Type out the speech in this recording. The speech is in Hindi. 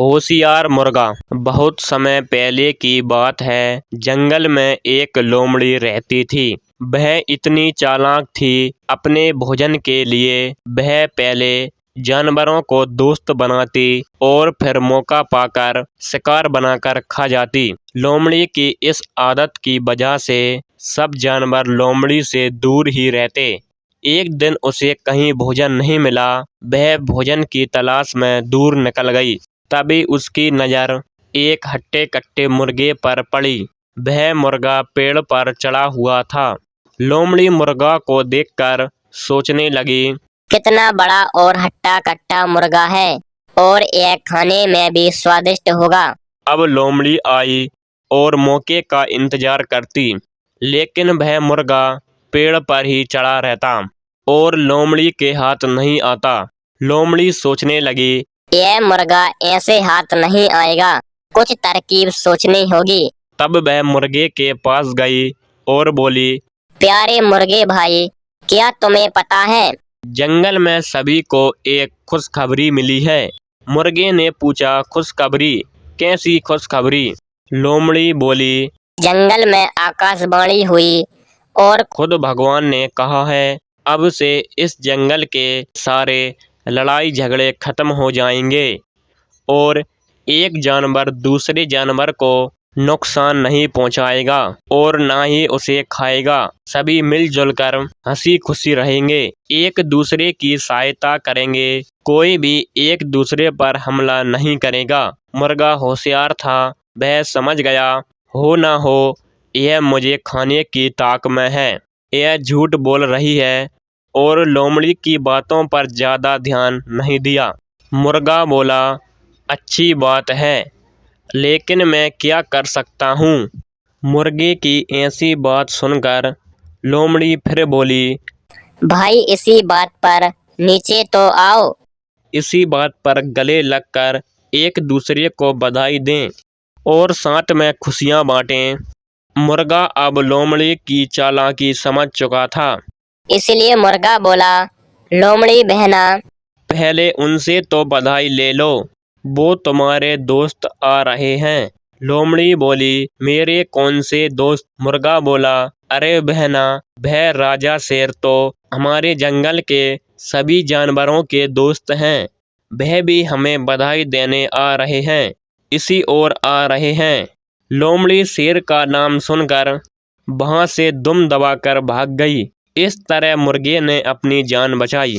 होशियार मुर्गा। बहुत समय पहले की बात है, जंगल में एक लोमड़ी रहती थी। वह इतनी चालाक थी, अपने भोजन के लिए वह पहले जानवरों को दोस्त बनाती और फिर मौका पाकर शिकार बनाकर खा जाती। लोमड़ी की इस आदत की वजह से सब जानवर लोमड़ी से दूर ही रहते। एक दिन उसे कहीं भोजन नहीं मिला। वह भोजन की तलाश में दूर निकल गई। तभी उसकी नज़र एक हट्टे कट्टे मुर्गे पर पड़ी। वह मुर्गा पेड़ पर चढ़ा हुआ था। लोमड़ी मुर्गा को देखकर सोचने लगी, कितना बड़ा और हट्टा कट्टा मुर्गा है और यह खाने में भी स्वादिष्ट होगा। अब लोमड़ी आई और मौके का इंतजार करती, लेकिन वह मुर्गा पेड़ पर ही चढ़ा रहता और लोमड़ी के हाथ नहीं आता। लोमड़ी सोचने लगी, यह मुर्गा ऐसे हाथ नहीं आएगा, कुछ तरकीब सोचनी होगी। तब वह मुर्गे के पास गई और बोली, प्यारे मुर्गे भाई, क्या तुम्हें पता है, जंगल में सभी को एक खुशखबरी मिली है। मुर्गे ने पूछा, खुशखबरी? कैसी खुशखबरी? लोमड़ी बोली, जंगल में आकाशवाणी हुई और खुद भगवान ने कहा है, अब से इस जंगल के सारे लड़ाई झगड़े खत्म हो जाएंगे और एक जानवर दूसरे जानवर को नुकसान नहीं पहुंचाएगा और ना ही उसे खाएगा। सभी मिलजुल कर हंसी खुशी रहेंगे, एक दूसरे की सहायता करेंगे, कोई भी एक दूसरे पर हमला नहीं करेगा। मुर्गा होशियार था, वह समझ गया, हो ना हो यह मुझे खाने की ताक में है, यह झूठ बोल रही है, और लोमड़ी की बातों पर ज्यादा ध्यान नहीं दिया। मुर्गा बोला, अच्छी बात है, लेकिन मैं क्या कर सकता हूँ? मुर्गे की ऐसी बात सुनकर लोमड़ी फिर बोली, भाई इसी बात पर नीचे तो आओ। इसी बात पर गले लगकर एक दूसरे को बधाई दें और साथ में खुशियाँ बांटें। मुर्गा अब लोमड़ी की चालाकी समझ चुका था। इसलिए मुर्गा बोला, लोमड़ी बहना, पहले उनसे तो बधाई ले लो, वो तुम्हारे दोस्त आ रहे हैं। लोमड़ी बोली, मेरे कौन से दोस्त? मुर्गा बोला, अरे बहना, वह राजा शेर तो हमारे जंगल के सभी जानवरों के दोस्त हैं, वह भी हमें बधाई देने आ रहे हैं, इसी ओर आ रहे हैं। लोमड़ी शेर का नाम सुनकर वहां से दुम दबाकर भाग गई। इस तरह मुर्गे ने अपनी जान बचाई।